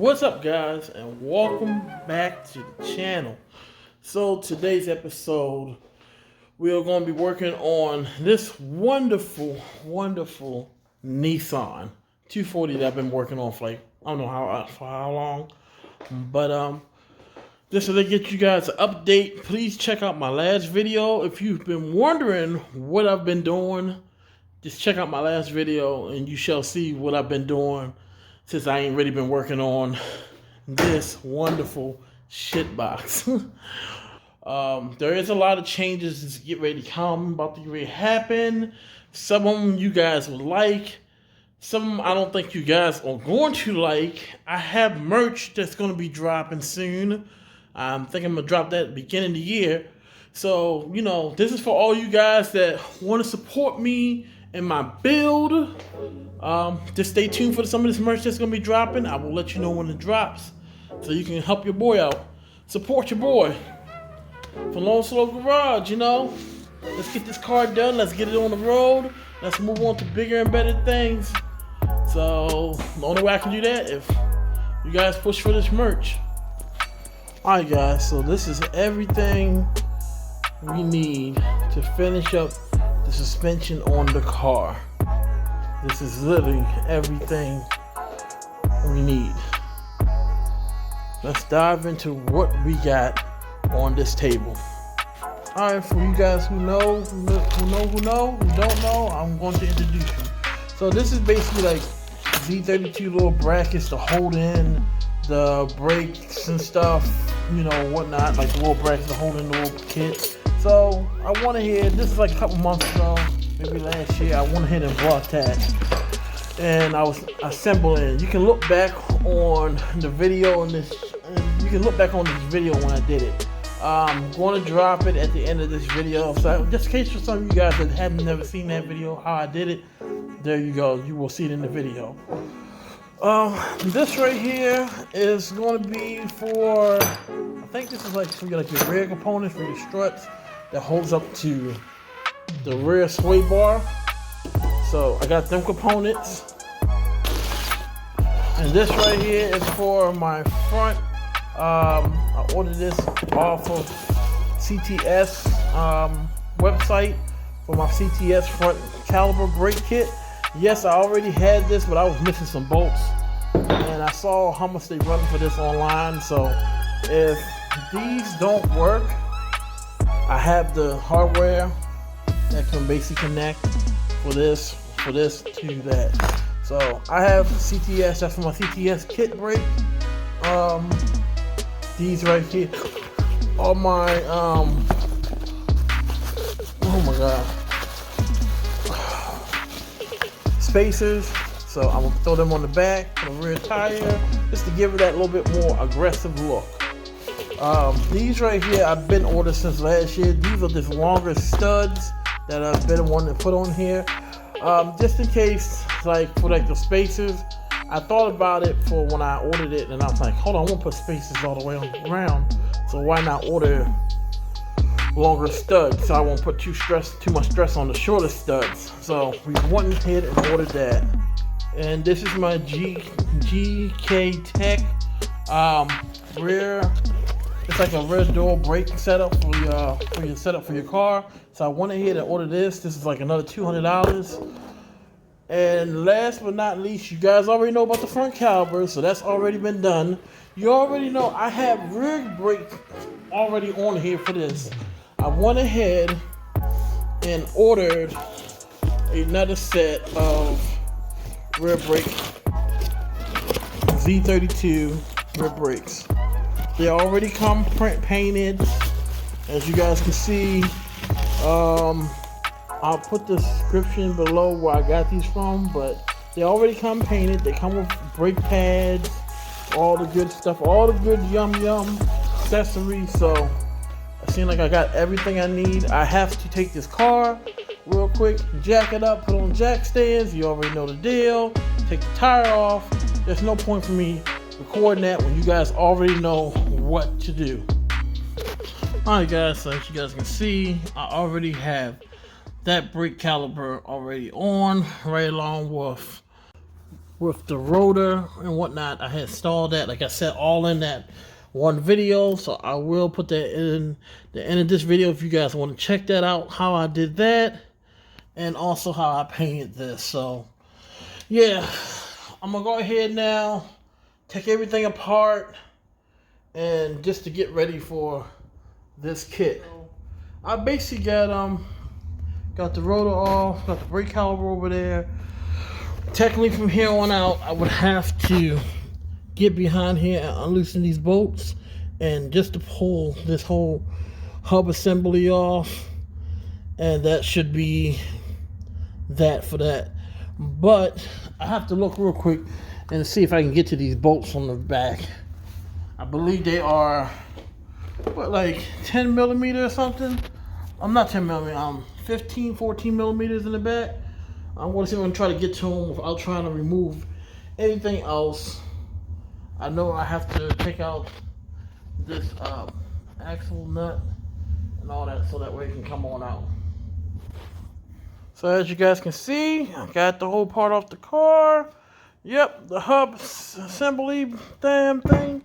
What's up, guys, and welcome back to the channel. So today's episode, we are going to be working on this wonderful Nissan 240 that I've been working on for I don't know how long, but just so to get you guys an update, please check out my last video. If you've been wondering what I've been doing, just check out my last video and you shall see what I've been doing since I ain't really been working on this wonderful shit box. There is a lot of changes that get ready to come, about to get ready to happen. Some of them you guys will like. Some of them I don't think you guys are going to like. I have merch that's going to be dropping soon. I'm thinking I'm going to drop that at the beginning of the year. So, you know, this is for all you guys that want to support me in my build. Just stay tuned for some of this merch that's going to be dropping. I will let you know when it drops so you can help your boy out. Support your boy. From Low&Slow Garage, you know. Let's get this car done. Let's get it on the road. Let's move on to bigger and better things. So, the only way I can do that if you guys push for this merch. Alright guys, so this is everything we need to finish up the suspension on the car. This is literally everything we need. Let's dive into what we got on this table. Alright, for you guys who don't know, I'm going to introduce you. So this is basically like Z32 little brackets to hold in the brakes and stuff, you know, whatnot, like the little brackets to hold in the little kit. So I went ahead, this is like a couple months ago, maybe last year, I went ahead and bought that. And I was assembling. You can look back on the video on this, you can look back on this video when I did it. I'm going to drop it at the end of this video. So just in case for some of you guys that haven't never seen that video, how I did it, there you go. You will see it in the video. This right here is going to be for, I think this is like for your rear component for your struts that holds up to the rear sway bar. So I got them components. And this right here is for my front. I ordered this off of CTS website for my CTS front caliber brake kit. Yes, I already had this, but I was missing some bolts. And I saw how much they run for this online. So if these don't work, I have the hardware that can basically connect for this to that. So I have CTS, that's for my CTS kit brake. These right here are my oh my god, spacers. So I'm gonna throw them on the back for the rear tire just to give it that little bit more aggressive look. These right here I've been ordering since last year. These are just longer studs that I've been wanting to put on here. Just in case, like for like the spacers, I thought about it for when I ordered it, and I was like, hold on, I won't put spacers all the way around. So why not order longer studs? So I won't put too much stress on the shorter studs. So we went ahead and ordered that. And this is my gKtech rear. It's like a rear door brake setup for your setup for your car. So I went ahead and ordered this. This is like another $200. And last but not least, you guys already know about the front caliber, so that's already been done. You already know I have rear brake already on here for this. I went ahead and ordered another set of rear brake Z32 rear brakes. They already come painted, as you guys can see. I'll put the description below where I got these from, but they already come painted. They come with brake pads, all the good stuff, all the good yum accessories. So I seem like I got everything I need. I have to take this car real quick, jack it up, put on jack stands. You already know the deal. Take the tire off. There's no point for me recording that when you guys already know what to do. Alright guys, so as you guys can see, I already have that brake caliper already on, right along with with the rotor and whatnot. I had installed that, like I said, all in that one video. So I will put that in the end of this video if you guys want to check that out, how I did that, and also how I painted this. So yeah, I'm gonna go ahead now, take everything apart, and just to get ready for this kit. I basically got the rotor off, got the brake caliper over there. Technically from here on out, I would have to get behind here and unloosen these bolts, and just to pull this whole hub assembly off, and that should be that for that. But I have to look real quick and see if I can get to these bolts on the back. I believe they are, what, like 10 millimeter or something? I'm not 10 millimeter, 15, 14 millimeters in the back. I want to see if I can try to get to them without trying to remove anything else. I know I have to take out this axle nut and all that, so that way it can come on out. So as you guys can see, I got the whole part off the car. Yep, the hub assembly damn thing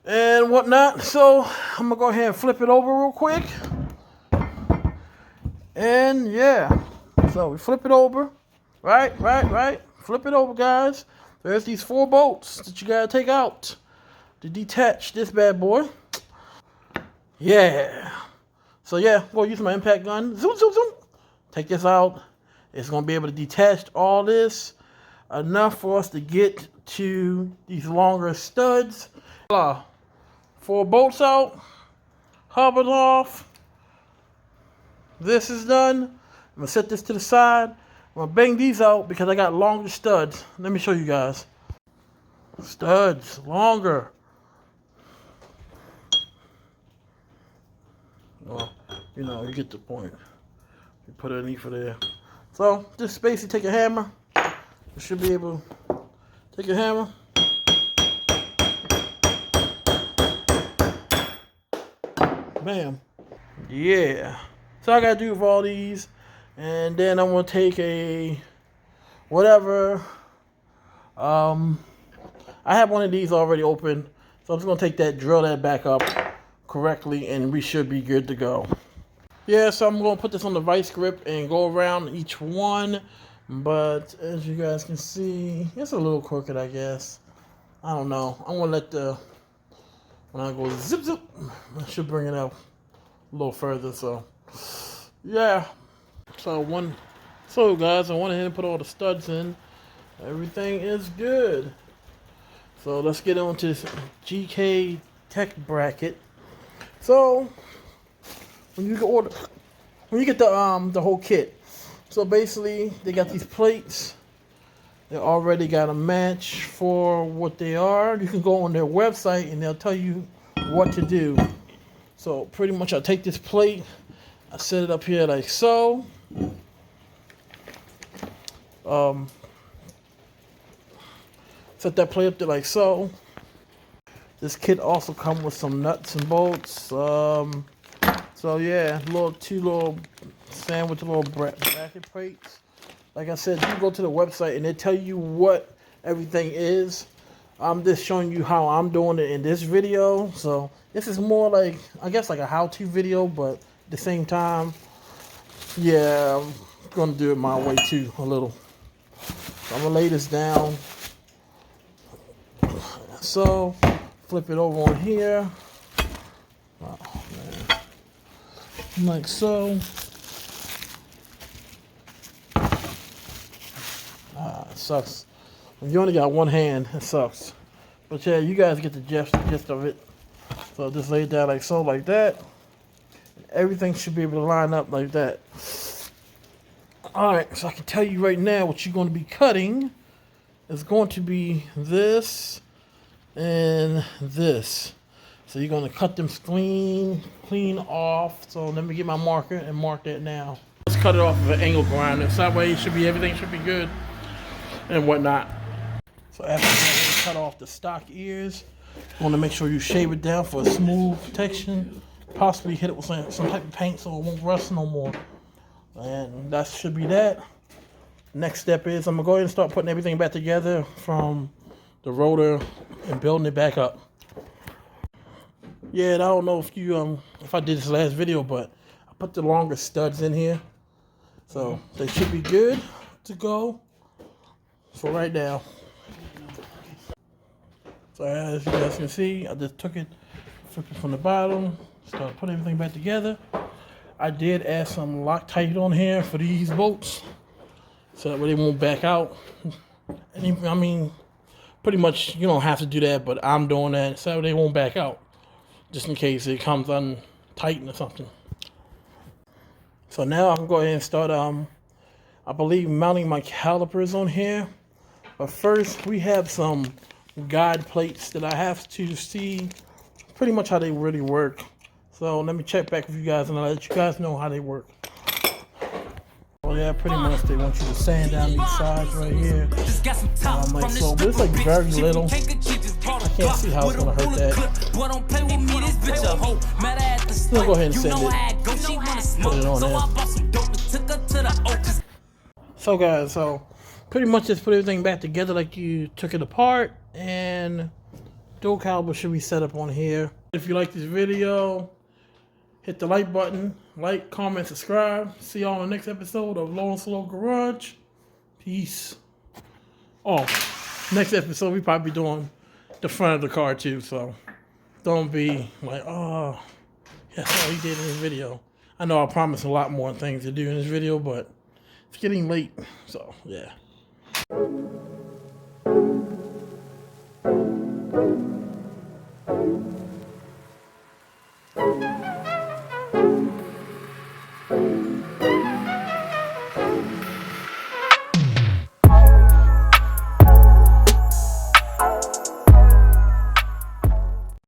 and whatnot. So I'm gonna go ahead and flip it over real quick. And yeah, so we flip it over, right, flip it over, guys. There's these 4 bolts that you gotta take out to detach this bad boy. Yeah, so yeah, I'm gonna use my impact gun, zoom, take this out. It's gonna be able to detach all this enough for us to get to these longer studs. 4 bolts out, hub is off. This is done. I'm gonna set this to the side. I'm gonna bang these out because I got longer studs. Let me show you guys. Studs, longer. Well, you know, you get the point. You put it underneath of there. So just basically take a hammer. You should be able to take a hammer. Bam. Yeah. So I gotta do with all these, and then I'm gonna take a whatever. I have one of these already open, so I'm just gonna take that, drill that back up correctly, and we should be good to go. Yeah, so I'm gonna put this on the vice grip and go around each one, but as you guys can see, it's a little crooked, I guess. I don't know. I'm gonna let when I go zip, I should bring it up a little further. So yeah, so guys, I went ahead and put all the studs in. Everything is good. So let's get on to this gKtech bracket. So when you get the whole kit, so basically they got these plates. They already got a match for what they are. You can go on their website and they'll tell you what to do. So pretty much I take this plate, I set it up here like so. Set that plate up there like so. This kit also comes with some nuts and bolts. So yeah, two little sandwich, little bracket plates. Like I said, you can go to the website and they tell you what everything is. I'm just showing you how I'm doing it in this video. So this is more like, I guess, like a how-to video, but at the same time, yeah, I'm gonna do it my way too, a little. So I'm gonna lay this down. So flip it over on here. Oh, man. Like so. It sucks. When you only got one hand, it sucks. But yeah, you guys get the gist of it. So just lay it down like so, like that. Everything should be able to line up like that. Alright, so I can tell you right now what you're going to be cutting is going to be this and this. So you're going to cut them clean off. So let me get my marker and mark that now. Let's cut it off of an angle grinder. So that way everything should be good and whatnot. So after that, cut off the stock ears. You want to make sure you shave it down for a smooth texture. Possibly hit it with some type of paint so it won't rust no more. And that should be that. Next step is I'm gonna go ahead and start putting everything back together from the rotor and building it back up. Yeah, and I don't know if I did this last video, but I put the longer studs in here, so they should be good to go for right now. So as you guys can see, I just took it, flipped it from the bottom, started putting everything back together. I did add some Loctite on here for these bolts, so that way they won't back out. And I mean, pretty much you don't have to do that, but I'm doing that so they won't back out, just in case it comes untightened or something. So now I can go ahead and start, I believe, mounting my calipers on here. But first, we have some guide plates that I have to see pretty much how they really work. So let me check back with you guys and I'll let you guys know how they work. Oh yeah, pretty much they want you to sand down these sides right here. Like so, but it's like very little. I can't see how it's gonna hurt that. We'll go ahead and sand it. Put it on there. So guys, so pretty much just put everything back together like you took it apart, and dual caliber should be set up on here. If you like this video, hit the like button, like, comment, subscribe. See y'all on the next episode of Low&Slow Garage. Peace. Oh, next episode we probably be doing the front of the car too, so don't be like, oh, that's all he did in this video. I know I promised a lot more things to do in this video, but it's getting late, so yeah.